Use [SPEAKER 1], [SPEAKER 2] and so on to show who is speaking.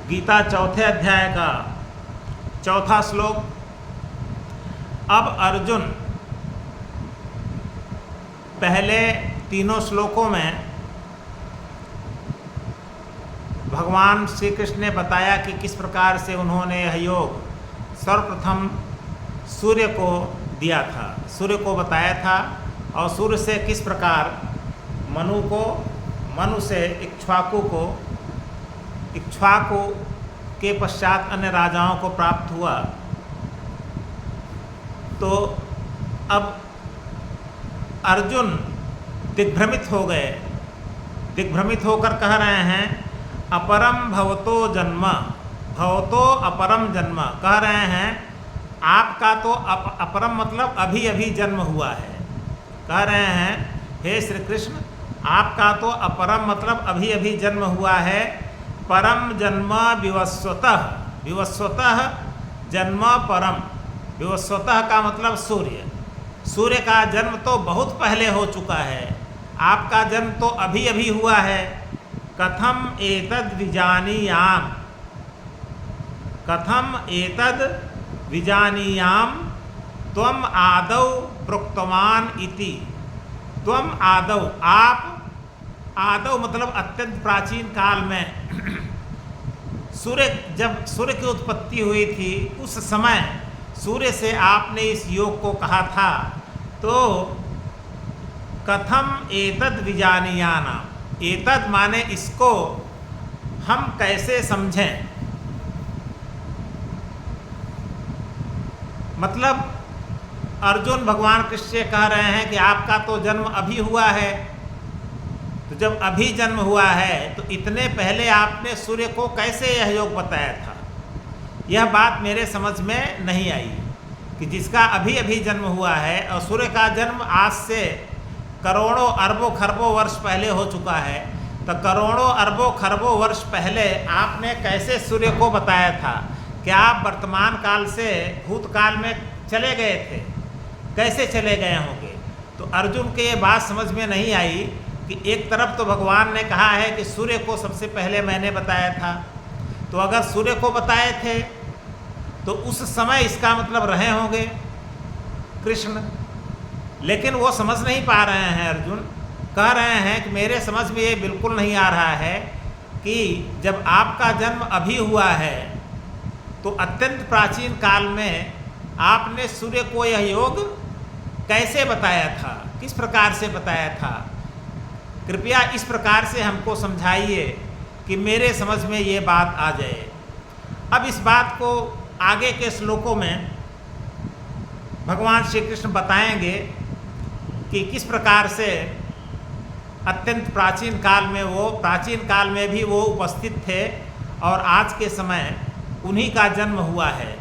[SPEAKER 1] गीता चौथे अध्याय का चौथा श्लोक। अब अर्जुन पहले तीनों श्लोकों में भगवान श्री कृष्ण ने बताया कि किस प्रकार से उन्होंने यह योग सर्वप्रथम सूर्य को दिया था, सूर्य को बताया था, और सूर्य से किस प्रकार मनु से इक्ष्वाकु के पश्चात अन्य राजाओं को प्राप्त हुआ। तो अब अर्जुन दिग्भ्रमित हो गए, दिग्भ्रमित होकर कह रहे हैं अपरम भवतो जन्म, भवतो अपरम जन्म, कह रहे हैं आपका तो अपरम मतलब अभी अभी जन्म हुआ है। कह रहे हैं हे श्री कृष्ण, आपका तो अपरम मतलब अभी अभी जन्म हुआ है। परम जन्म विवस्वतः, विवस्वतः जन्म परम, विवस्वतः का मतलब सूर्य, सूर्य का जन्म तो बहुत पहले हो चुका है, आपका जन्म तो अभी अभी हुआ है। कथम एतद् विजानीयाम, कथम एतद् विजानीयाम त्वम आदौ प्रोक्तवान इति। त्वम आदौ, आप, आदौ मतलब अत्यंत प्राचीन काल में जब सूर्य की उत्पत्ति हुई थी उस समय सूर्य से आपने इस योग को कहा था। तो कथम एतद् विजानीयानाम, एतद् माने इसको हम कैसे समझें, मतलब अर्जुन भगवान कृष्ण से कह रहे हैं कि आपका तो जन्म अभी हुआ है, तो जब अभी जन्म हुआ है तो इतने पहले आपने सूर्य को कैसे यह योग बताया था। यह बात मेरे समझ में नहीं आई कि जिसका अभी अभी जन्म हुआ है और सूर्य का जन्म आज से करोड़ों अरबों खरबों वर्ष पहले हो चुका है, तो करोड़ों अरबों खरबों वर्ष पहले आपने कैसे सूर्य को बताया था। क्या आप वर्तमान काल से भूतकाल में चले गए थे, कैसे चले गए होंगे। तो अर्जुन के ये बात समझ में नहीं आई कि एक तरफ तो भगवान ने कहा है कि सूर्य को सबसे पहले मैंने बताया था, तो अगर सूर्य को बताए थे तो उस समय इसका मतलब रहे होंगे कृष्ण, लेकिन वो समझ नहीं पा रहे हैं। अर्जुन कह रहे हैं कि मेरे समझ में ये बिल्कुल नहीं आ रहा है कि जब आपका जन्म अभी हुआ है तो अत्यंत प्राचीन काल में आपने सूर्य को यह योग कैसे बताया था, किस प्रकार से बताया था। कृपया इस प्रकार से हमको समझाइए कि मेरे समझ में ये बात आ जाए। अब इस बात को आगे के श्लोकों में भगवान श्री कृष्ण बताएंगे कि किस प्रकार से अत्यंत प्राचीन काल में प्राचीन काल में भी वो उपस्थित थे और आज के समय उन्हीं का जन्म हुआ है।